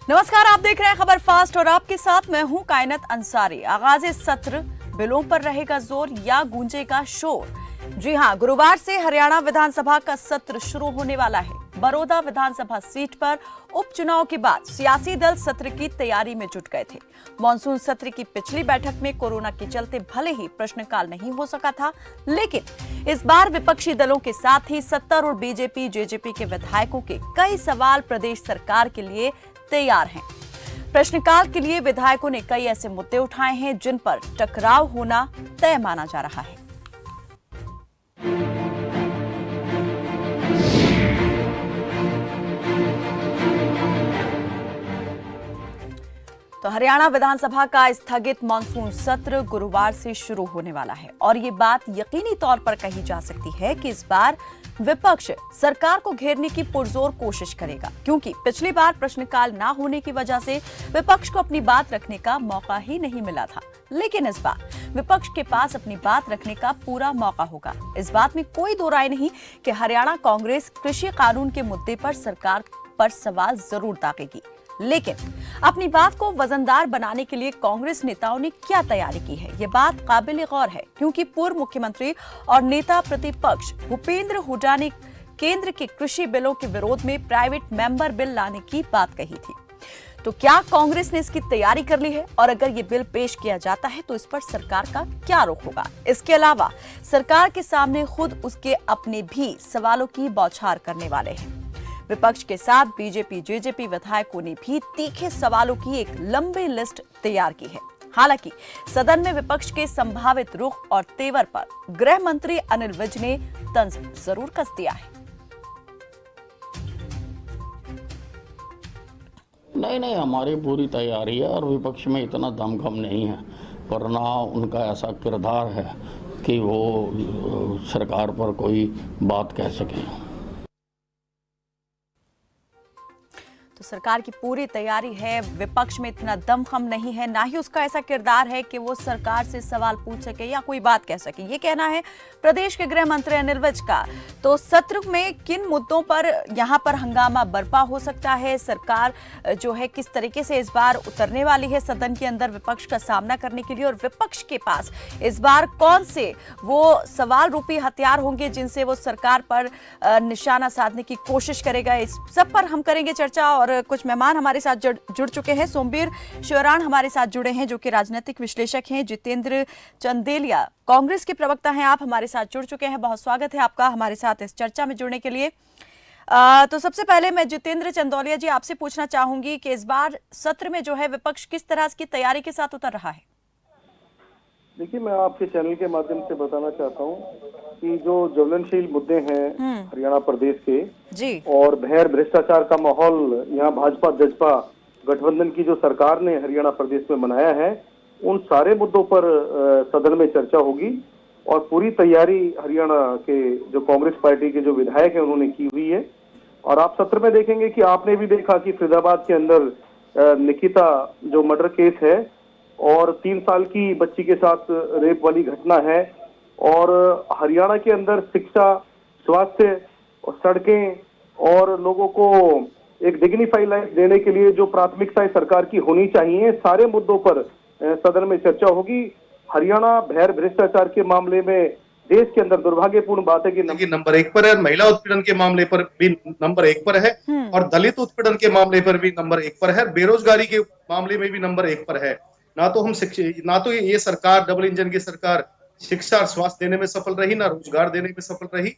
नमस्कार, आप देख रहे हैं खबर फास्ट और आपके साथ मैं हूं कायनात अंसारी। आगाज सत्र, बिलों पर रहेगा जोर या गूंजेगा शोर? जी हां, गुरुवार से हरियाणा विधानसभा का सत्र शुरू होने वाला है। बड़ौदा विधानसभा सीट पर उपचुनाव के बाद सियासी दल सत्र की तैयारी में जुट गए थे। मॉनसून सत्र की पिछली बैठक में कोरोना के चलते भले ही प्रश्नकाल नहीं हो सका था, लेकिन इस बार विपक्षी दलों के साथ ही सत्तारूढ़ बीजेपी जेजेपी के विधायकों के कई सवाल प्रदेश सरकार के लिए तैयार हैं। प्रश्नकाल के लिए विधायकों ने कई ऐसे मुद्दे उठाए हैं जिन पर टकराव होना तय माना जा रहा है। तो हरियाणा विधानसभा का स्थगित मानसून सत्र गुरुवार से शुरू होने वाला है और ये बात यकीनी तौर पर कही जा सकती है कि इस बार विपक्ष सरकार को घेरने की पुरजोर कोशिश करेगा, क्योंकि पिछली बार प्रश्नकाल ना होने की वजह से विपक्ष को अपनी बात रखने का मौका ही नहीं मिला था। लेकिन इस बार विपक्ष के पास अपनी बात रखने का पूरा मौका होगा। इस बात में कोई दो राय नहीं कि हरियाणा कांग्रेस कृषि कानून के मुद्दे पर सरकार पर सवाल जरूर दागेगी, लेकिन अपनी बात को वजनदार बनाने के लिए कांग्रेस नेताओं ने क्या तैयारी की है, ये बात काबिल गौर है, क्योंकि पूर्व मुख्यमंत्री और नेता प्रतिपक्ष भूपेंद्र हुड्डा ने केंद्र के कृषि बिलों के विरोध में प्राइवेट मेंबर बिल लाने की बात कही थी। तो क्या कांग्रेस ने इसकी तैयारी कर ली है, और अगर ये बिल पेश किया जाता है तो इस पर सरकार का क्या रुख होगा? इसके अलावा सरकार के सामने खुद उसके अपने भी सवालों की बौछार करने वाले हैं। विपक्ष के साथ बीजेपी जेजेपी विधायकों ने भी तीखे सवालों की एक लंबी लिस्ट तैयार की है। हालांकि सदन में विपक्ष के संभावित रुख और तेवर पर गृह मंत्री अनिल विज ने तंज जरूर कस दिया है। नहीं, हमारी पूरी तैयारी है और विपक्ष में इतना दमखम नहीं है, वरना उनका ऐसा किरदार है कि वो सरकार पर कोई बात कह सके। तो सरकार की पूरी तैयारी है, विपक्ष में इतना दमखम नहीं है, ना ही उसका ऐसा किरदार है कि वो सरकार से सवाल पूछ सके या कोई बात कह सके। ये कहना है प्रदेश के गृह मंत्री अनिल विज का। तो सत्र में किन मुद्दों पर यहाँ पर हंगामा बर्पा हो सकता है, सरकार जो है किस तरीके से इस बार उतरने वाली है सदन के अंदर विपक्ष का सामना करने के लिए, और विपक्ष के पास इस बार कौन से वो सवाल रूपी हथियार होंगे जिनसे वो सरकार पर निशाना साधने की कोशिश करेगा, इस सब पर हम करेंगे चर्चा। और कुछ मेहमान हमारे साथ जुड़ चुके हैं। सोमवीर शिवराण हमारे साथ जुड़े हैं, जो कि राजनीतिक विश्लेषक हैं। जितेंद्र चंदेलिया कांग्रेस के प्रवक्ता हैं, आप हमारे साथ जुड़ चुके हैं। बहुत स्वागत है आपका हमारे साथ इस चर्चा में जुड़ने के लिए। तो सबसे पहले मैं जितेंद्र चंदौलिया जी आपसे पूछना चाहूंगी कि इस बार सत्र में जो है विपक्ष किस तरह की तैयारी के साथ उतर रहा है? देखिए, मैं आपके चैनल के माध्यम से बताना चाहता हूँ कि जो ज्वलनशील मुद्दे हैं हरियाणा प्रदेश के जी, और भैर भ्रष्टाचार का माहौल यहाँ भाजपा जजपा गठबंधन की जो सरकार ने हरियाणा प्रदेश में बनाया है, उन सारे मुद्दों पर सदन में चर्चा होगी। और पूरी तैयारी हरियाणा के जो कांग्रेस पार्टी के जो विधायक हैं उन्होंने की हुई है। और आप सत्र में देखेंगे कि आपने भी देखा कि फरीदाबाद के अंदर निकिता जो मर्डर केस है और 3 साल की बच्ची के साथ रेप वाली घटना है, और हरियाणा के अंदर शिक्षा, स्वास्थ्य, सड़कें और लोगों को एक डिग्निफाइड लाइफ देने के लिए जो प्राथमिकताएं सरकार की होनी चाहिए, सारे मुद्दों पर सदन में चर्चा होगी। हरियाणा भैर भ्रष्टाचार के मामले में देश के अंदर दुर्भाग्यपूर्ण बात है कि नंबर 1 पर है, महिला उत्पीड़न के मामले पर भी नंबर 1 पर है, और दलित उत्पीड़न के मामले पर भी नंबर 1 पर है, बेरोजगारी के मामले में भी नंबर 1 पर है। ना तो ये सरकार, डबल इंजन की सरकार, शिक्षा और स्वास्थ्य देने में सफल रही, ना रोजगार देने में सफल रही।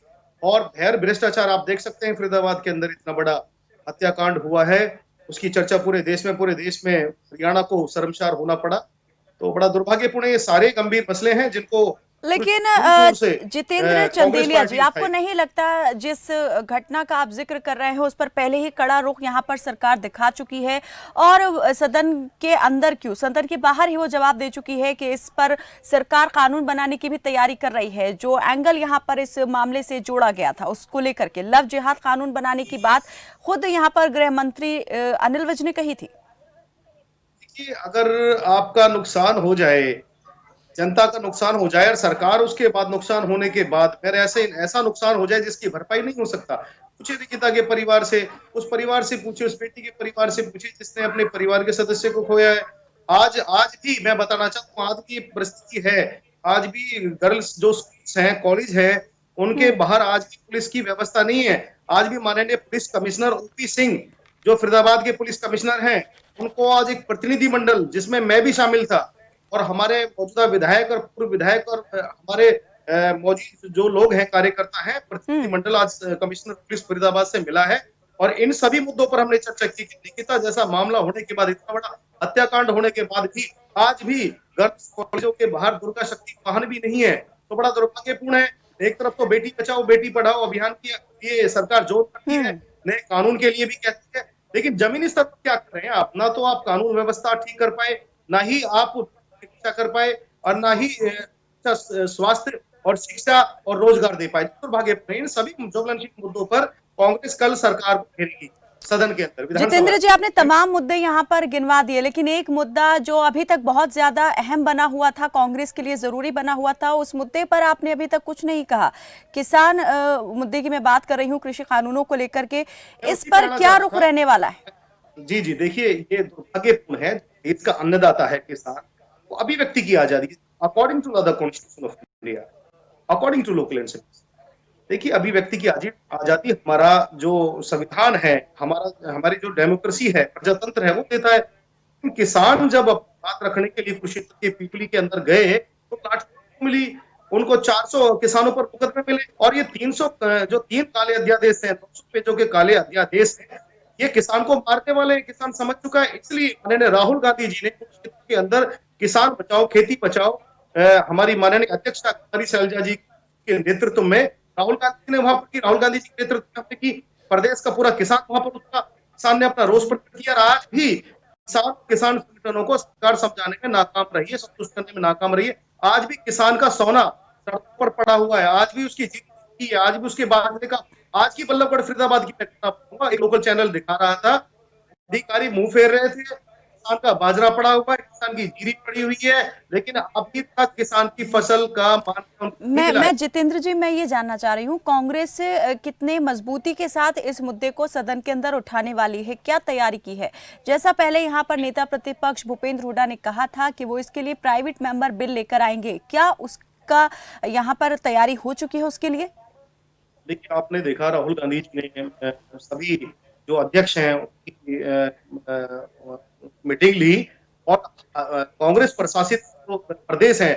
और भैर भ्रष्टाचार आप देख सकते हैं, फरीदाबाद के अंदर इतना बड़ा हत्याकांड हुआ है, उसकी चर्चा पूरे देश में हरियाणा को शर्मसार होना पड़ा। तो बड़ा दुर्भाग्यपूर्ण, ये सारे गंभीर मसले हैं जिनको लेकिन जितेंद्र चंदेलिया जी, आपको नहीं लगता जिस घटना का आप जिक्र कर रहे हैं उस पर पहले ही कड़ा रुख यहाँ पर सरकार दिखा चुकी है, और सदन के अंदर क्यों, सदन के बाहर ही वो जवाब दे चुकी है कि इस पर सरकार कानून बनाने की भी तैयारी कर रही है। जो एंगल यहाँ पर इस मामले से जोड़ा गया था उसको लेकर के लव जिहाद कानून बनाने की बात खुद यहाँ पर गृह मंत्री अनिल विज ने कही थी। अगर आपका नुकसान हो जाए, जनता का नुकसान हो जाए और सरकार उसके बाद नुकसान होने के बाद फिर ऐसा नुकसान हो जाए जिसकी भरपाई नहीं हो सकता, पूछे निकिता के परिवार से, उस परिवार से पूछे, उस बेटी के परिवार से पूछे जिसने अपने परिवार के सदस्य को खोया है। आज भी मैं बताना चाहता हूँ, आज की परिस्थिति है, आज भी गर्ल्स जो स्कूल्स हैं, कॉलेज है, उनके बाहर आज भी पुलिस की व्यवस्था नहीं है। आज भी माननीय पुलिस कमिश्नर ओपी सिंह जो फरीदाबाद के पुलिस कमिश्नर हैं, उनको आज एक प्रतिनिधि मंडल जिसमें मैं भी शामिल था और हमारे मौजूदा विधायक और पूर्व विधायक और हमारे मौजूद जो लोग हैं, कार्यकर्ता हैं, प्रतिनिधि मंडल आज कमिश्नर पुलिस फरीदाबाद से मिला है और इन सभी मुद्दों पर हमने चर्चा की कि निकिता जैसा मामला होने के बाद, इतना बड़ा हत्याकांड होने के बाद भी आज भी गर्ल्स कॉलेजों के बाहर दुर्गा शक्ति वाहन भी नहीं है, तो बड़ा दुर्भाग्यपूर्ण है। एक तरफ तो बेटी बचाओ बेटी पढ़ाओ अभियान की ये सरकार जोर करती है, नए कानून के लिए भी कहती है, लेकिन जमीनी स्तर पर क्या कर रहे हैं आप? ना तो आप कानून व्यवस्था ठीक कर पाए, ना ही आप शिक्षा कर पाए और ना ही स्वास्थ्य और शिक्षा और रोजगार दे पाए। दुर्भाग्यपूर्ण, इन सभी ज्वलनशील मुद्दों पर कांग्रेस कल सरकार को घेरेगी सदन के अंदर। जितेंद्र जी, आपने तमाम मुद्दे यहाँ पर गिनवा दिए, लेकिन एक मुद्दा जो अभी तक बहुत ज्यादा अहम बना हुआ था, कांग्रेस के लिए जरूरी बना हुआ था, उस मुद्दे पर आपने अभी तक कुछ नहीं कहा। किसान मुद्दे की मैं बात कर रही हूँ, कृषि कानूनों को लेकर के, इस पर क्या रुख रहने वाला है? जी जी, देखिए, ये दुर्भाग्यपूर्ण है। देश का अन्नदाता है किसान, वो अभिव्यक्ति की आजादी according to the constitution of India, according to local and sense. देखिए, अभिव्यक्ति की आजादी हमारा जो संविधान है, हमारी जो डेमोक्रेसी है, प्रजातंत्र है, वो देता है। किसान जब बात रखने के लिए कुरुक्षेत्र के पीपली के अंदर गए तो लाठी मिली, उनको 400 किसानों पर मुकदमे मिले और ये 300 जो 3 काले अध्यादेश हैं, 200 पेजों के काले अध्यादेश हैं, ये किसान को मारने वाले हैं। किसान समझ चुका है, इसलिए माननीय राहुल गांधी जी ने कुरुक्षेत्र के अंदर किसान बचाओ खेती बचाओ, हमारी माननीय अध्यक्षा कुमारी शैलजा जी के नेतृत्व में राहुल गांधी ने वहां पर की, राहुल गांधी जी के नेतृत्व में की, प्रदेश का पूरा किसान वहां पर उतरा, किसान ने अपना रोष प्रकट किया। आज भी किसान संगठनों को सरकार समझाने में नाकाम रही है, संतुष्ट करने में नाकाम रही है। आज भी किसान का सोना सड़कों पर पड़ा हुआ है, आज भी उसकी जीत है, आज भी उसके बाजरे का, आज की बल्लभगढ़ फरीदाबाद की एक लोकल चैनल दिखा रहा था, अधिकारी मुंह फेर रहे थे, किसान का बाजरा पड़ा हुआ है, किसान की जीरी पड़ी हुई है, लेकिन अभी तक किसान की फसल का मैं जितेंद्र जी, मैं ये जानना चाह रही हूँ, कांग्रेस कितने मजबूती के साथ इस मुद्दे को सदन के अंदर उठाने वाली है, क्या तैयारी की है? जैसा पहले यहाँ पर नेता प्रतिपक्ष भूपेंद्र हुड्डा ने कहा था कि वो इसके लिए प्राइवेट मेंबर बिल लेकर आएंगे, क्या उसका यहाँ पर तैयारी हो चुकी है उसके लिए? देखिए, आपने देखा राहुल गांधी जी ने सभी जो अध्यक्ष हैं उनकी मीटिंग ली और कांग्रेस प्रशासित जो प्रदेश है,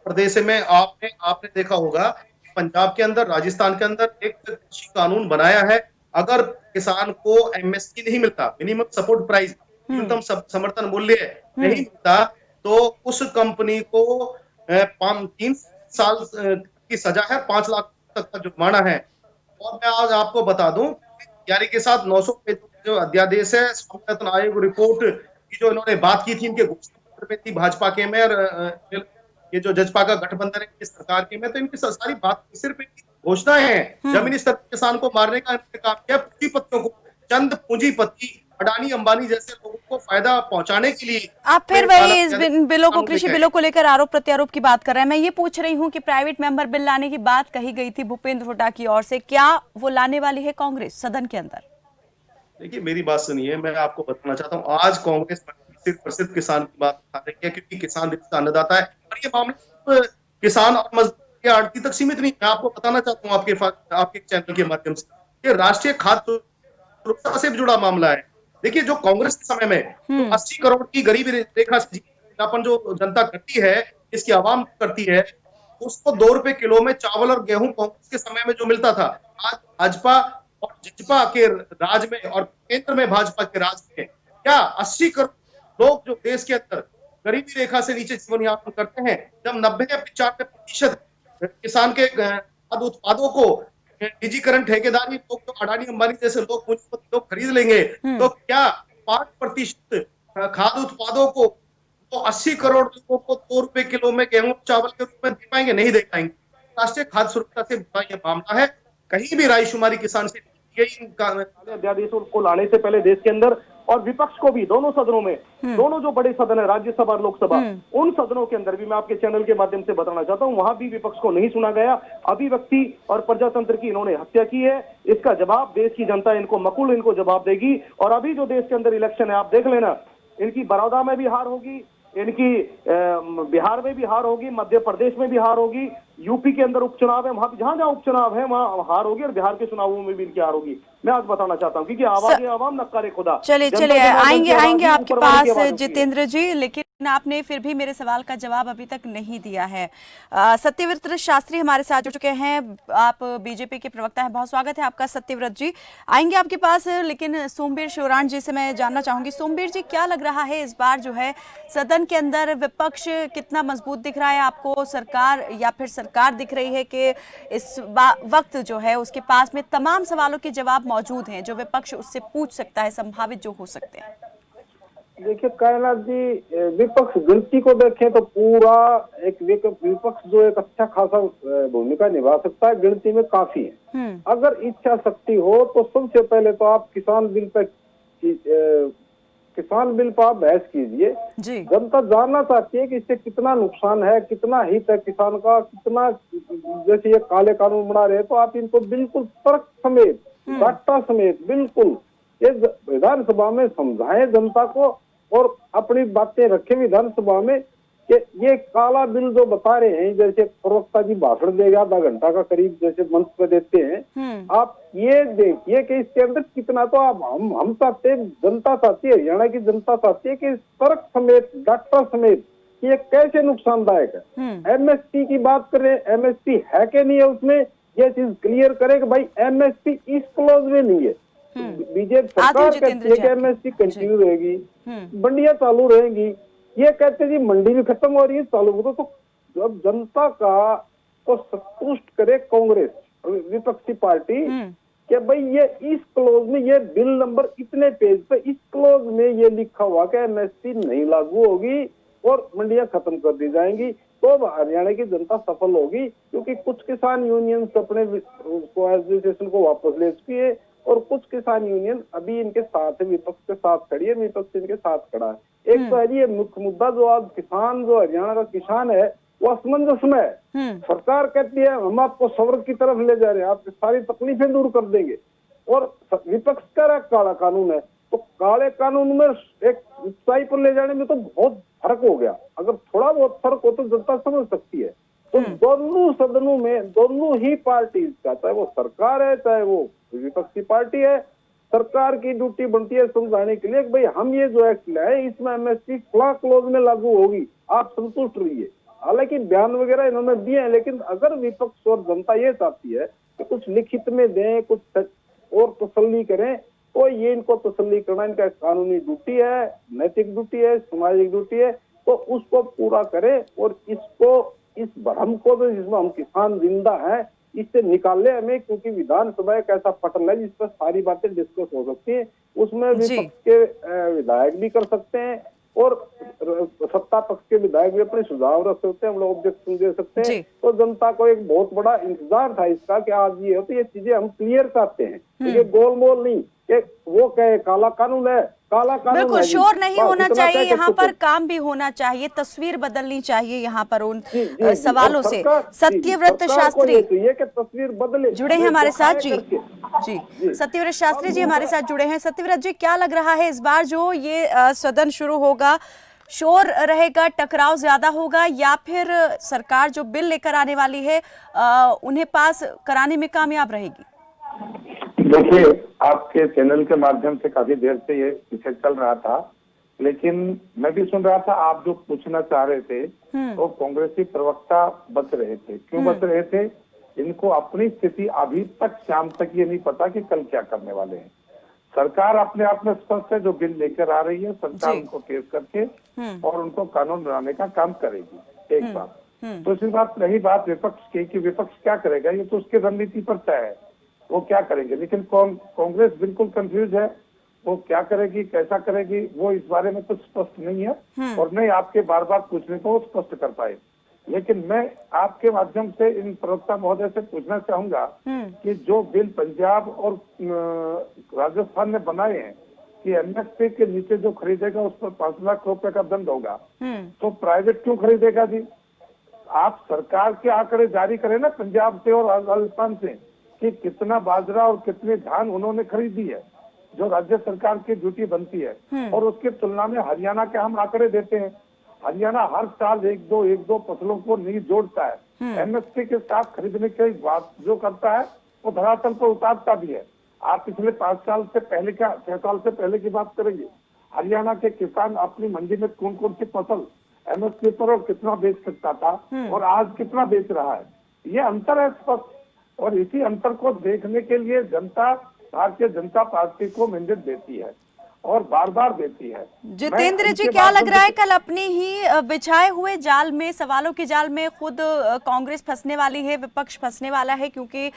प्रदेश में आपने देखा होगा, पंजाब के अंदर, राजस्थान के अंदर एक कृषि कानून बनाया है। अगर किसान को एमएसपी नहीं मिलता, मिनिमम सपोर्ट प्राइस, न्यूनतम समर्थन मूल्य नहीं मिलता, तो उस कंपनी को 3 साल की सजा है, 5 लाख तक का जुर्माना है। और मैं आज आपको बता दूं, तैयारी के साथ 900 पेज जो अध्यादेश है, स्वामीनाथन आयोग रिपोर्ट की जो इन्होंने बात की थी, इनके घोषणा पत्र में थी भाजपा के में, और ये जो जजपा का गठबंधन है इस सरकार के में, तो इनकी सारी बात सिर्फ घोषणाएं हैं। जमीनी स्तर पर किसान को मारने का इन्होंने काम किया, पूंजीपतियों को, चंद पूंजीपति अडानी अंबानी जैसे लोगों को फायदा पहुंचाने के लिए आप फिर वही इस बिलों को, कृषि बिलों को लेकर आरोप प्रत्यारोप की बात कर रहे हैं। मैं ये पूछ रही हूं कि प्राइवेट मेंबर बिल लाने की बात कही गई थी भूपेंद्र हुड्डा की ओर से, क्या वो लाने वाली है कांग्रेस सदन के अंदर? देखिए, मेरी बात सुनिए, मैं आपको बताना चाहता हूँ, आज कांग्रेस सिर्फ प्रसिद्ध किसान की बात उठा रही है, क्योंकि किसान देश का अन्नदाता है और ये मामला किसान और मजदूर के आड़ती तक सीमित नहीं। मैं आपको बताना चाहता हूँ आपके चैनल के माध्यम से, ये राष्ट्रीय खाद्य सुरक्षा से जुड़ा मामला है। देखिए, जो कांग्रेस के समय में 80 करोड़ की गरीबी रेखा से जो जनता करती है, इसकी आवाम करती है, उसको 2 रुपए किलो में चावल और गेहूं कांग्रेस के समय में जो मिलता था, आज भाजपा और जजपा के राज में और केंद्र में भाजपा के राज में क्या 80 करोड़ लोग जो देश के अंदर गरीबी रेखा से नीचे जीवन यापन करते हैं, जब 90 या 95% किसान के खाद्य उत्पादों को निजीकरण ठेकेदारी लोग, तो अडानी अंबानी जैसे लोग खरीद लेंगे, तो क्या 5% खाद्य उत्पादों को तो 80 करोड़ लोगों को 2 रुपए किलो में गेहूं चावल के रूप में दे पाएंगे? नहीं दे पाएंगे। राष्ट्रीय खाद्य सुरक्षा से जुड़ा यह मामला है, कहीं भी रायशुमारी किसान से ये इन अध्यादेशों को लाने से पहले देश के अंदर, और विपक्ष को भी दोनों सदनों में, दोनों जो बड़े सदन है राज्यसभा और लोकसभा, उन सदनों के अंदर भी मैं आपके चैनल के माध्यम से बताना चाहता हूं, वहां भी विपक्ष को नहीं सुना गया। अभिव्यक्ति और प्रजातंत्र की इन्होंने हत्या की है, इसका जवाब देश की जनता इनको मकुल इनको जवाब देगी। और अभी जो देश के अंदर इलेक्शन है आप देख लेना, इनकी बड़ौदा में भी हार होगी, इनकी बिहार में भी हार होगी, मध्य प्रदेश में भी हार होगी, यूपी के अंदर उपचुनाव है, वहां जहां जहां उपचुनाव है वहां हार होगी, और बिहार के चुनावों में भी इनकी हार होगी। मैं आज बताना चाहता हूँ क्योंकि आवाज़ आवाम नक्कारे खुदा। चलिए आएंगे आपके पास जितेंद्र जी, लेकिन आपने फिर भी मेरे सवाल का जवाब अभी तक नहीं दिया है। सत्यव्रत शास्त्री हमारे साथ जुड़ चुके हैं, आप बीजेपी के प्रवक्ता हैं, बहुत स्वागत है आपका सत्यव्रत जी। आएंगे आपके पास, लेकिन सोमवीर शिवराम जी से मैं जानना चाहूंगी। सोमवीर जी, क्या लग रहा है इस बार जो है सदन के अंदर विपक्ष कितना मजबूत दिख रहा है आपको, सरकार या फिर सरकार दिख रही है कि इस वक्त जो है उसके पास में तमाम सवालों के जवाब मौजूद हैं जो विपक्ष उससे पूछ सकता है, संभावित जो हो सकते हैं? देखिए कायनाथ जी, विपक्ष गिनती को देखें तो पूरा एक विपक्ष जो एक अच्छा खासा भूमिका निभा सकता है, गिनती में काफी है। अगर इच्छा शक्ति हो तो सबसे पहले तो आप किसान बिल पर आप बहस कीजिए। जनता जानना चाहती है कि इससे कितना नुकसान है, कितना हित है किसान का, कितना, जैसे ये काले कानून बना रहे हैं तो आप इनको बिल्कुल तर्क समेत, डाटा समेत बिल्कुल ये विधानसभा में समझाएं जनता को, और अपनी बातें रखें विधानसभा में कि ये काला बिल जो बता रहे हैं, जैसे प्रवक्ता जी भाषण देगा आधा घंटा का करीब जैसे मंच पे देते हैं, आप ये देखिए कि इसके अंदर कितना, तो आप हम चाहते हैं, जनता चाहती है, हरियाणा की जनता चाहती है कि तर्क समेत डाटा समेत ये कैसे नुकसानदायक है। एमएसपी की बात करें, एमएसपी है कि नहीं है उसमें, ये चीज क्लियर करे कि भाई एमएसपी इस क्लॉज में नहीं है। बीजेपी सरकार कहती है कि एमएसपी कंटिन्यू रहेगी, मंडियां चालू रहेंगी, ये कहते जी मंडी भी खत्म हो रही है चालू हो, तो जब जनता का को संतुष्ट करे कांग्रेस विपक्षी पार्टी कि भाई ये इस क्लोज में, ये बिल नंबर इतने पेज पे इस क्लोज में ये लिखा हुआ कि एमएसपी नहीं लागू होगी और मंडियां खत्म कर दी जाएंगी, तो हरियाणा की जनता सफल होगी। क्योंकि कुछ किसान यूनियन अपने एसोसिएशन को वापस ले चुकी है, और कुछ किसान यूनियन अभी इनके साथ है, विपक्ष के साथ खड़ी है, विपक्ष इनके साथ खड़ा है। एक तो है ये मुख्य मुद्दा, जो आज किसान, जो हरियाणा का किसान है वो असमंजस में है। सरकार कहती है हम आपको स्वर्ग की तरफ ले जा रहे हैं, आपकी सारी तकलीफें दूर कर देंगे, और विपक्ष कह रहा है काला कानून है, तो काले कानून में एक ऊंचाई पर ले जाने में तो बहुत फर्क हो गया। अगर थोड़ा बहुत फर्क हो तो जनता समझ सकती है। तो दोनों सदनों में दोनों ही पार्टी का, चाहे वो सरकार है चाहे वो विपक्षी पार्टी है, सरकार की ड्यूटी बनती है समझाने के लिए कि भाई हम ये जो एक्ट लाए इसमें एमएसपी फला क्लोज में लागू होगी, आप संतुष्ट रहिए। हालांकि बयान वगैरह इन्होंने दिए हैं, लेकिन अगर विपक्ष और जनता ये चाहती है कि कुछ लिखित में दें, कुछ और तसल्ली करें, तो ये इनको तसल्ली करना इनका कानूनी ड्यूटी है, नैतिक ड्यूटी है, सामाजिक ड्यूटी है, तो उसको पूरा करें और इसको, इस भ्रम को जो जिसमें हम किसान जिंदा हैं इससे निकाले हमें। क्योंकि विधानसभा एक ऐसा पटल है जिस पर सारी बातें डिस्कस हो सकती हैं, उसमें विपक्ष के विधायक भी कर सकते हैं और सत्ता पक्ष के विधायक भी अपने सुझाव रख सकते हैं, हम लोग ऑब्जेक्शन दे सकते हैं। तो जनता को एक बहुत बड़ा इंतजार था इसका कि आज ये हो, तो ये चीजें हम क्लियर चाहते हैं, तो ये गोलमोल नहीं कि वो कहे काला कानून है, काला कानून बिल्कुल शोर नहीं होना चाहिए, यहाँ पर काम भी होना चाहिए, तस्वीर बदलनी चाहिए यहाँ पर उन सवालों से। सत्यव्रत शास्त्री तस्वीर बदले जुड़े हैं हमारे साथ जी सत्यव्रत शास्त्री जी हमारे साथ जुड़े हैं। सत्यव्रत जी, क्या लग रहा है इस बार जो ये सदन शुरू होगा, शोर रहेगा, टकराव ज्यादा होगा, या फिर सरकार जो बिल लेकर आने वाली है उन्हें पास कराने में कामयाब रहेगी? देखिए, आपके चैनल के माध्यम से काफी देर से ये पीछे चल रहा था, लेकिन मैं भी सुन रहा था आप जो पूछना चाह रहे थे, तो कांग्रेसी प्रवक्ता बच रहे थे। क्यों बच रहे थे? इनको अपनी स्थिति अभी तक शाम तक ये नहीं पता कि कल क्या करने वाले हैं। सरकार अपने आप में स्पष्ट है, जो बिल लेकर आ रही है सरकार उनको पेश करके और उनको कानून बनाने का काम करेगी। एक बात। दूसरी बात, रही बात विपक्ष की कि विपक्ष क्या करेगा, ये तो उसकी रणनीति पर तय है, वो क्या करेंगे। लेकिन कांग्रेस बिल्कुल कंफ्यूज है, वो क्या करेगी, कैसा करेगी, वो इस बारे में कुछ स्पष्ट नहीं है, और नहीं आपके बार बार पूछने को वो स्पष्ट कर पाए। लेकिन मैं आपके माध्यम से इन प्रवक्ता महोदय से पूछना चाहूंगा कि जो बिल पंजाब और राजस्थान ने बनाए हैं कि एमएसपी के नीचे जो खरीदेगा उस पर 5 लाख रुपए का दंड होगा, तो प्राइवेट क्यों खरीदेगा जी? आप सरकार के आंकड़े जारी करें ना पंजाब से और राजस्थान से कि कितना बाजरा और कितनी धान उन्होंने खरीदी है, जो राज्य सरकार की ड्यूटी बनती है, और उसकी तुलना में हरियाणा के हम आंकड़े देते हैं। हरियाणा हर साल एक दो फसलों को नहीं जोड़ता है, एमएसपी के साथ खरीदने की बात जो करता है वो धरातल पर उतारता भी है। आप पिछले 5 साल से पहले का 6 साल से पहले की बात करेंगे, हरियाणा के किसान अपनी मंडी में कौन कौन सी फसल एमएसपी पर और कितना बेच सकता था और आज कितना बेच रहा है, ये अंतर है स्पष्ट। और इसी अंतर को देखने के लिए जनता भारतीय जनता पार्टी को मैंडेट देती है और बार बार देती है। जितेंद्र जी, क्या लग रहा है कल अपनी ही बिछाए हुए जाल में, सवालों के जाल में खुद कांग्रेस फंसने वाली है, विपक्ष फंसने वाला है? क्योंकि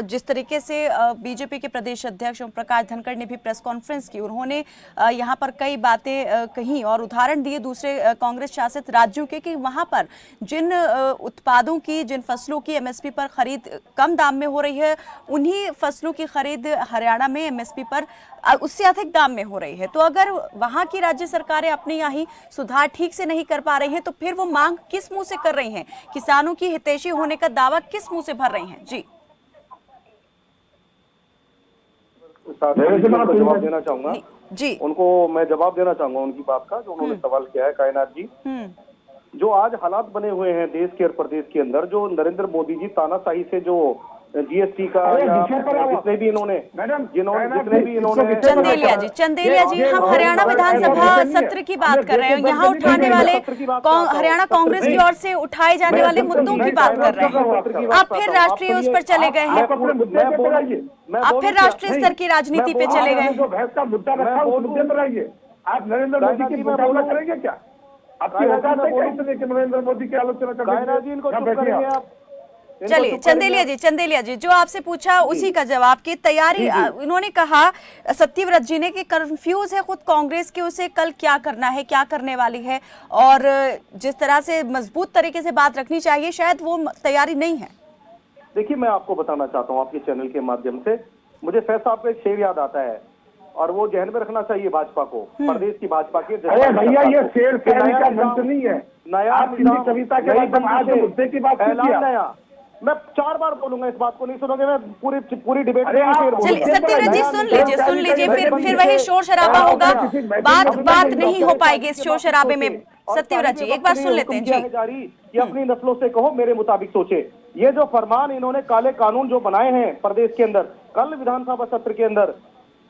जिस तरीके से बीजेपी के प्रदेश अध्यक्ष ओम प्रकाश धनखड़ ने भी प्रेस कॉन्फ्रेंस की, उन्होंने यहाँ पर कई बातें कही और उदाहरण दिए दूसरे कांग्रेस शासित राज्यों के कि वहां पर जिन उत्पादों की, जिन फसलों की एमएसपी पर खरीद कम दाम में हो रही है, उन्हीं फसलों की खरीद हरियाणा में एमएसपी पर उससे अधिक दाम में हो रही है। तो अगर वहां की राज्य सरकारें अपने यहाँ ही सुधार ठीक से नहीं कर पा रही हैं, तो फिर वो मांग किस मुंह से कर रही हैं? किसानों की हितैषी होने का दावा किस मुंह से भर रही हैं? जी जवाब देना चाहूंगा जी, उनको मैं जवाब देना चाहूंगा उनकी बात का, जो उन्होंने सवाल किया है। कायनात जी, जो आज हालात बने हुए हैं देश के और प्रदेश के अंदर, जो नरेंद्र मोदी जी तानाशाही से जो जीएसटी का या जितने भी इन्होंने चंदेलिया जी, हम हरियाणा विधानसभा सत्र की बात कर रहे हैं, यहाँ उठाने वाले हरियाणा कांग्रेस की ओर से उठाए जाने वाले मुद्दों की बात कर रहे हैं। आप फिर राष्ट्रीय उस पर चले गए हैं, आप फिर राष्ट्रीय स्तर की राजनीति पे चले गए हैं। मुद्दा रखा उस मुद्दे पर आइए। आप नरेंद्र मोदी की मुकाबला करेंगे क्या? आपकी औकात है क्या इतने कि नरेंद्र मोदी की आलोचना करेंगे? चलिए चंदेलिया जी, जो आपसे पूछा उसी का जवाब की तैयारी इन्होंने कहा, सत्यव्रत जी ने, कि कंफ्यूज है खुद कांग्रेस के, उसे कल क्या करना है, क्या करने वाली है, और जिस तरह से मजबूत तरीके से बात रखनी चाहिए शायद वो तैयारी नहीं है। देखिए, मैं आपको बताना चाहता हूँ आपके चैनल के माध्यम से, मुझे फैज साहब का एक शेर याद आता है और वो जहन में रखना चाहिए भाजपा को, प्रदेश की भाजपा के। अरे भैया, ये शेर कहने का मंत्र नहीं है, नया कविता के बाद आज मुद्दे की बात नया। मैं 4 बार बोलूंगा, इस बात को नहीं सुनोगे, मैं पूरी डिबेट में सत्यव्रत जी सुन लीजिए, फिर वही शोर शराबा होगा, बात नहीं हो पाएगी इस शोर शराबे में। सत्यव्रत जी, एक बार सुन लेते हैं जी। जारी कि अपनी नस्लों से कहो, मेरे मुताबिक सोचे। ये जो फरमान इन्होंने, काले कानून जो बनाए हैं प्रदेश के अंदर, कल विधानसभा सत्र के अंदर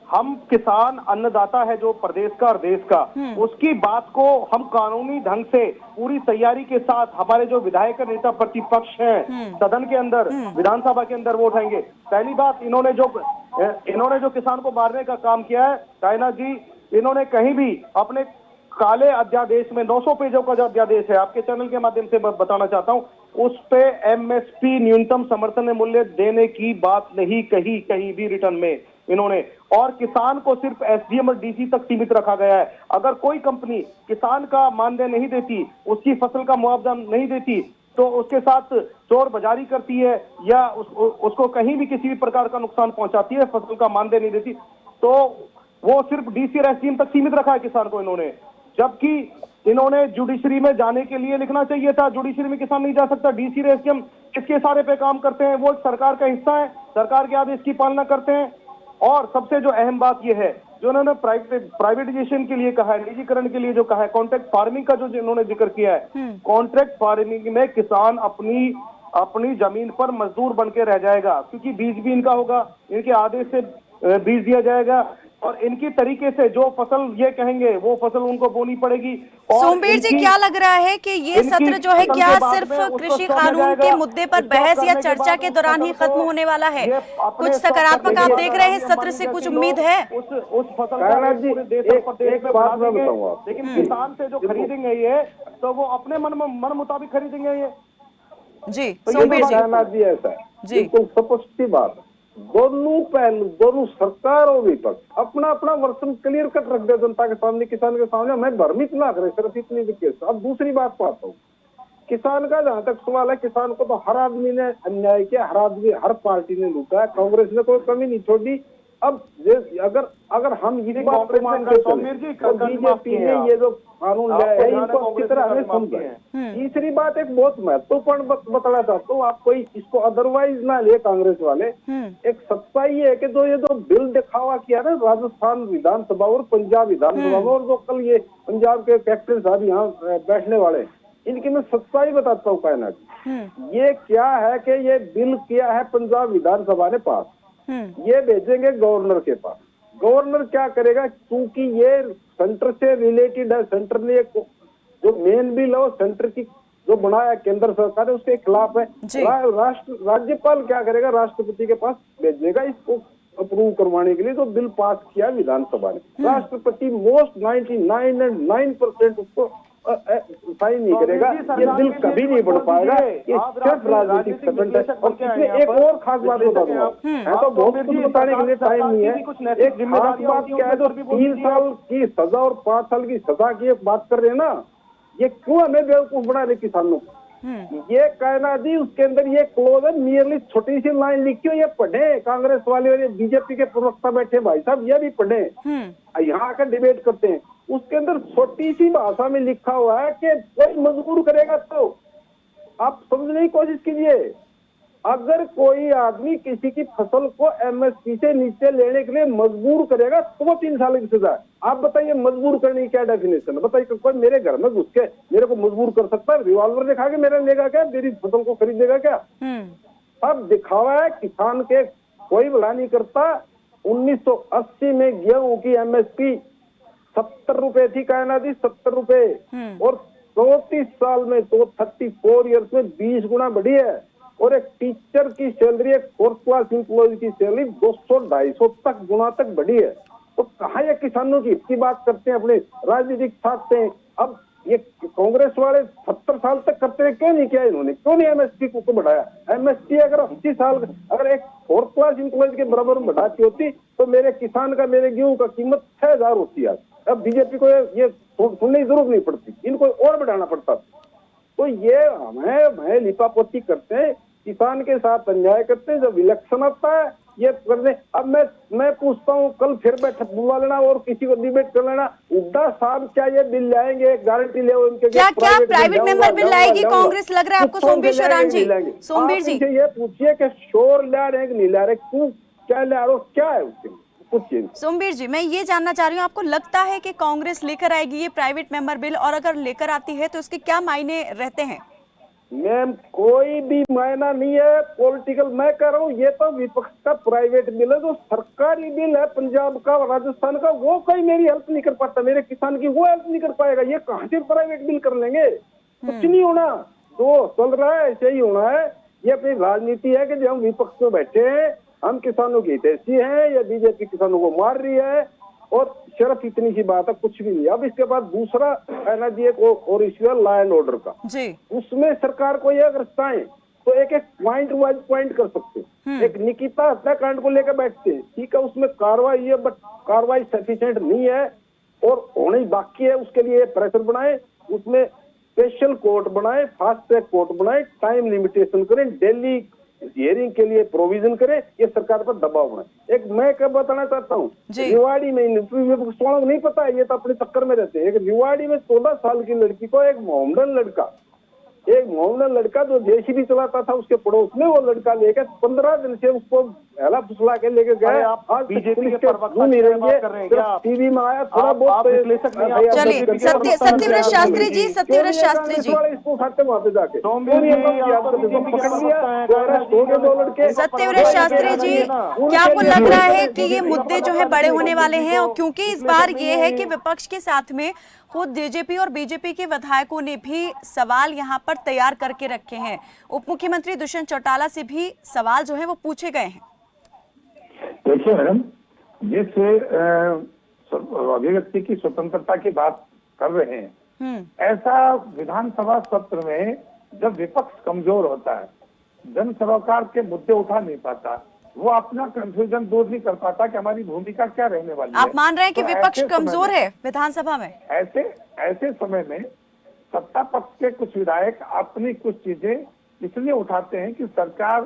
हम किसान अन्नदाता है जो प्रदेश का और देश का, उसकी बात को हम कानूनी ढंग से पूरी तैयारी के साथ हमारे जो विधायक नेता प्रतिपक्ष हैं सदन के अंदर, विधानसभा के अंदर वो उठाएंगे। पहली बात, इन्होंने जो किसान को मारने का काम किया है, कायनात जी, इन्होंने कहीं भी अपने काले अध्यादेश में 900 पेजों का जो अध्यादेश है, आपके चैनल के माध्यम से बताना चाहता हूं, उस पे एमएसपी न्यूनतम समर्थन मूल्य देने की बात नहीं कही कहीं भी रिटर्न में इन्होंने, और किसान को सिर्फ एसडीएम और डीसी तक सीमित रखा गया है। अगर कोई कंपनी किसान का मानदेय नहीं देती, उसकी फसल का मुआवजा नहीं देती, तो उसके साथ चोर बाजारी करती है या उसको कहीं भी किसी भी प्रकार का नुकसान पहुंचाती है, फसल का मानदेय नहीं देती, तो वो सिर्फ डीसी और एसडीएम तक सीमित रखा है किसान को इन्होंने। जबकि इन्होंने जुडिशरी में जाने के लिए लिखना चाहिए था, जुडिशरी में किसान नहीं जा सकता। डीसी और एसडीएम किसके इशारे पे काम करते हैं? वो सरकार का हिस्सा है, सरकार के आदेश की पालना करते हैं। और सबसे जो अहम बात यह है, जो उन्होंने प्राइवेटाइजेशन के लिए कहा है, निजीकरण के लिए जो कहा है, कॉन्ट्रैक्ट फार्मिंग का जो इन्होंने जिक्र किया है, कॉन्ट्रैक्ट फार्मिंग में किसान अपनी जमीन पर मजदूर बन के रह जाएगा, क्योंकि बीज भी इनका होगा, इनके आदेश से बीज दिया जाएगा, और इनकी तरीके से जो फसल ये कहेंगे वो फसल उनको बोनी पड़ेगी। सोमवीर जी, क्या लग रहा है कि ये सत्र जो है क्या सिर्फ कृषि कानून के मुद्दे पर बहस या चर्चा के दौरान ही खत्म होने वाला है? कुछ सकारात्मक आप देख रहे हैं इस सत्र से? कुछ उम्मीद है? उस फसल का पूरे देश में बढ़ा देंगे, लेकिन किसान से जो खरीदेंगे ये, तो वो अपने मन मुताबिक खरीदेंगे ये। जी सोमवीर जी, ऐसा है जी, स्पष्ट बात, दोनों सरकार और विपक्ष अपना अपना वर्तन क्लियर कट रख दे जनता के सामने, किसान के सामने। मैं भ्रमित ना करे सिर्फ इतनी भी केस। अब दूसरी बात को आता हूँ किसान का जहाँ तक सवाल है, किसान को तो हर आदमी ने अन्याय किया, हर आदमी, हर पार्टी ने लूटा है, कांग्रेस ने कोई कमी नहीं छोड़ी। अब अगर अगर हम ये बात को मानते तो बीजेपी ने ये जो कानून लाया है इनको अच्छी तरह हमें समझा। तीसरी बात एक बहुत महत्वपूर्ण बताना चाहता हूँ, आप कोई इसको अदरवाइज ना ले कांग्रेस वाले। एक सच्चाई है कि जो ये जो बिल दिखावा किया ना राजस्थान विधानसभा और पंजाब विधानसभा में, और जो कल ये पंजाब के कैप्टन साहब यहाँ बैठने वाले, इनकी मैं सच्चाई बताता हूँ कायनात। ये क्या है कि ये बिल किया है पंजाब विधानसभा ने पास, ये भेजेंगे गवर्नर के पास। गवर्नर क्या करेगा, क्योंकि ये सेंटर से रिलेटेड है, सेंटर ने जो मेन बिल है वो सेंटर की जो बनाया केंद्र सरकार है उसके खिलाफ है। राज्यपाल क्या करेगा, राष्ट्रपति के पास भेजेगा इसको अप्रूव करवाने के लिए जो बिल पास किया विधानसभा ने। राष्ट्रपति मोस्ट 99.9% उसको साइन नहीं करेगा, ये बिल कभी नहीं बढ़ पाएगा। ये सिर्फ राजनीतिक स्टंट है। और इसमें एक और खास बात बता दूंगा, है तो बहुत कुछ बताने के लिए टाइम नहीं है। एक खास बात क्या है, जो 3 साल की सजा और 5 साल की सजा की एक बात कर रहे हैं ना, ये क्यों हमें बेवकूफ बना रहे किसानों को। ये कहना दी उसके अंदर ये क्लोज है, नियरली छोटी सी लाइन लिखी हो, ये पढ़े कांग्रेस वाले और बीजेपी के प्रवक्ता बैठे भाई साहब, ये भी पढ़े, यहाँ आकर डिबेट करते हैं। उसके अंदर छोटी सी भाषा में लिखा हुआ है कि कोई मजबूर करेगा तो आप समझने की कोशिश कीजिए। अगर कोई आदमी किसी की फसल को एमएसपी से नीचे लेने के लिए मजबूर करेगा तो 3 साल की सजा है। आप बताइए मजबूर करने की क्या डेफिनेशन है, बताइए कोई मेरे घर में घुस के मेरे को मजबूर कर सकता है? रिवॉल्वर दिखा के मेरा लेगा क्या, मेरी फसल को खरीदेगा क्या? अब दिखावा है, किसान के कोई भला नहीं करता। 1980 में गेहूं की एमएसपी 70 रुपए थी, कहना थी 70 रुपए, और 34 साल में तो 34 ईयर्स में 20 गुना बढ़ी है। और एक टीचर की सैलरी, एक 4th क्लास एम्प्लॉय की सैलरी 200-250 तक गुना तक बढ़ी है। तो कहाँ ये किसानों की हित की बात करते हैं, अपने राजनीतिक छापते हैं। अब ये कांग्रेस वाले 70 साल तक करते हैं, क्यों नहीं किया इन्होंने, क्यों नहीं एमएसपी को बढ़ाया? एमएसपी अगर 80 साल अगर एक 4th क्लास एम्प्लॉय के बराबर में बढ़ाती होती तो मेरे किसान का, मेरे गेहूं का कीमत 6000 होती है। अब बीजेपी को ये सुनने की जरूरत नहीं पड़ती, इनको और बढ़ाना पड़ता। तो ये हमें लिपापोती करते हैं, किसान के साथ अन्याय करते हैं। जब इलेक्शन आता है ये करने। अब मैं पूछता हूँ, कल फिर बैठक बुला लेना और किसी को डिबेट कर लेना, हुड्डा साहब क्या ये बिल लाएंगे, गारंटी ले उनके क्या प्राइवेट मेंबर बिल लाएगी कांग्रेस, लग रहा है आपको? सोमवीर शरण जी, सोमवीर जी ये पूछिए कि शोर ला रहे हैं कि नहीं ला रहे, क्यों, क्या ला रहे, क्या है उसके? सोमवीर जी, मैं ये जानना चाह रही हूँ, आपको लगता है कि कांग्रेस लेकर आएगी ये प्राइवेट मेंबर बिल, और अगर लेकर आती है तो इसके क्या मायने रहते हैं? मैम कोई भी मायना नहीं है पॉलिटिकल, मैं कह रहा हूँ ये तो विपक्ष का प्राइवेट बिल है। जो सरकारी बिल है पंजाब का, राजस्थान का, वो कोई मेरी हेल्प नहीं कर पाता, मेरे किसान की वो हेल्प नहीं कर पाएगा। ये कहाँ से प्राइवेट बिल कर लेंगे? कुछ नहीं होना, जो चल रहा है ऐसे ही होना है। ये अपनी राजनीति है कि जो हम विपक्ष में बैठे हैं, हम किसानों की हितैषी है, या बीजेपी किसानों को मार रही है, और सिर्फ इतनी सी बात है, कुछ भी नहीं। अब इसके बाद दूसरा कहना जी एक और इश्यू है लॉ एंड ऑर्डर का जी। उसमें सरकार को ये अगर चाहे तो एक पॉइंट वाइज पॉइंट कर सकते हैं। एक निकिता हत्याकांड को लेकर बैठते हैं, ठीक है, उसमें कार्रवाई है, बट कार्रवाई सफिशिएंट नहीं है और होनी बाकी है। उसके लिए प्रेशर बनाए, उसमें स्पेशल कोर्ट बनाए, फास्ट ट्रैक कोर्ट बनाए, टाइम लिमिटेशन करें, डेली हियरिंग के लिए प्रोविजन करे, ये सरकार पर दबाव बनाए। एक मैं क्या बताना चाहता हूँ, रिवाड़ी में नहीं पता है, ये तो अपने चक्कर में रहते हैं। एक रिवाड़ी में 14 साल की लड़की को एक मोहम्मदन लड़का जो जेसीबी चलाता था उसके पड़ोस में, वो लड़का लेकर 15 दिन से उसको हेला फुसला के लेके गए। आज बीजेपी के टीवी में आया थोड़ा बहुत। चलिए सत्यव्रत शास्त्री जी, सत्यव्रत शास्त्री जी, वहाँ पे जाके सत्यव्रत शास्त्री जी, क्या आपको लग रहा है कि ये मुद्दे जो है बड़े होने वाले हैं? और क्योंकि इस बार ये है कि विपक्ष के साथ में खुद जेजेपी और बीजेपी के विधायकों ने भी सवाल यहाँ पर तैयार करके रखे हैं, उप मुख्यमंत्री दुष्यंत चौटाला से भी सवाल जो है वो पूछे गए हैं। देखिए मैडम, जिस अभिव्यक्ति की स्वतंत्रता की बात कर रहे हैं, ऐसा विधानसभा सत्र में जब विपक्ष कमजोर होता है, जन सरोकार के मुद्दे उठा नहीं पाता, वो अपना कंफ्यूजन दूर नहीं कर पाता कि हमारी भूमिका क्या रहने वाली है। आप मान रहे हैं कि विपक्ष कमजोर है विधानसभा में? ऐसे समय में सत्ता पक्ष के कुछ विधायक अपनी कुछ चीजें इसलिए उठाते हैं कि सरकार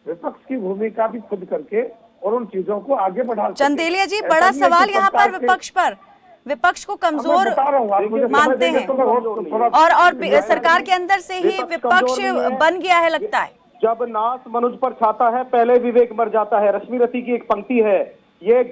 विपक्ष की भूमिका भी खुद करके और उन चीजों को आगे बढ़ा सके। चंदेलिया जी, ऐसा बड़ा नहीं है कि सवाल यहाँ पर सरकार के- विपक्ष को कमजोर मैं बता रहा हूँ, आप मुझे मानते समय देंगे हैं तो मैं थोड़ा- और सरकार के अंदर से ही विपक्ष विपक्ष कमजोर नहीं है। बन गया है लगता है। जब नाश मनुज पर छाता है पहले विवेक मर जाता है। रश्मि रति की एक पंक्ति है, ये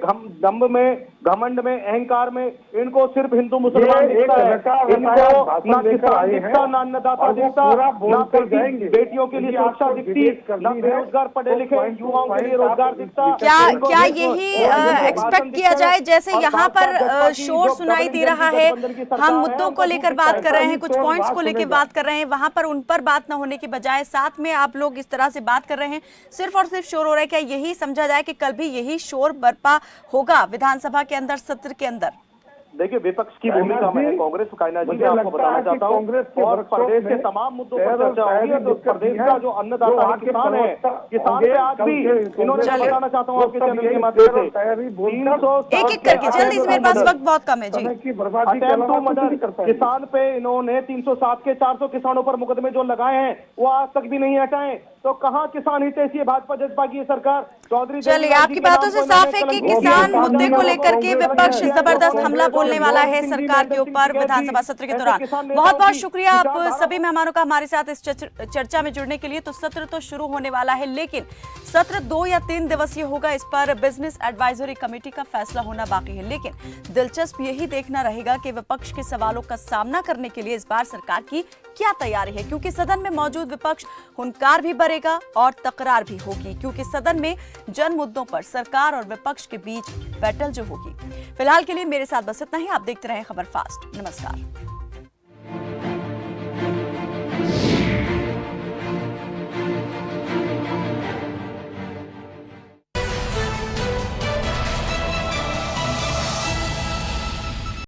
दम्भ में, घमंड में, अहंकार में इनको सिर्फ हिंदू मुसलमान ये दिखता है, एक रटा इनको भाषण ना लेकर किसान आए हैं दिखता, ना अन्नदाता और वो दिखता, पूरा ना बोलकर जाएंगे। बेटियों के लिए यदि सुरक्षा आपको दिखती, डिबेट करनी ना है, बेरोजगार पढ़े तो लिखे पॉइंट टू युवाओं के लिए पॉइंट रोजगार आप दिखता। क्या इनको क्या देखो, यही और ये एक्सपेक्ट भाषण किया दिखते जाए हैं। जैसे और यहाँ भाजपा पर जजपा की शोर जो सुनाई दे डबल रहा इंजन है, गठबंधन की सरकार हम है, मुद्दों को उनका लेकर दूसरा बात कर रहे हैं, तो कुछ पॉइंट्स को बात लेकर सुनेगा। बात कर रहे हैं, वहां पर उन पर बात न होने की बजाय साथ में आप लोग इस तरह से बात कर रहे हैं, सिर्फ और सिर्फ शोर हो रहा है। क्या यही समझा जाए कि कल भी यही शोर बरपा होगा विधानसभा के अंदर, सत्र के अंदर? देखिए, विपक्ष की भूमिका में कांग्रेस कायनात जी, मैं आपको बताना चाहता हूँ, और प्रदेश के तमाम मुद्दों पर चर्चा होगी। तो प्रदेश का जो अन्नदाता है, किसान है, किसान पे आज भी इन्होंने बताना चाहता हूँ आपके चैनल के माध्यम से एक एक करके जल्दी से, मेरे पास वक्त बहुत कम है जी। अटेम्प्ट टू मर्डर किसान पे इन्होंने 307 के 400 किसानों पर मुकदमे जो लगाए हैं वो आज तक भी नहीं हटाए। तो कहाँ किसान हितैषी है भाजपा जजपा की सरकार? चौधरी चलिए, आपकी बातों से साफ है कि किसान मुद्दे को लेकर के विपक्ष जबरदस्त हमला बोलने वाला है सरकार के ऊपर विधानसभा सत्र के दौरान। बहुत बहुत शुक्रिया आप सभी मेहमानों का हमारे साथ इस चर्चा में जुड़ने के लिए। तो सत्र तो शुरू होने वाला है, लेकिन सत्र 2 या 3 दिवसीय होगा, इस पर बिजनेस एडवाइजरी कमेटी का फैसला होना बाकी है। लेकिन दिलचस्प यही देखना रहेगा कि विपक्ष के सवालों का सामना करने के लिए इस बार सरकार की क्या तैयारी है, क्योंकि सदन में मौजूद विपक्ष हुंकार भी भरेगा और तकरार भी होगी, क्योंकि सदन में जन मुद्दों पर सरकार और विपक्ष के बीच बैटल जो होगी। फिलहाल के लिए मेरे साथ बस इतना ही। आप देखते रहें खबर फास्ट। नमस्कार।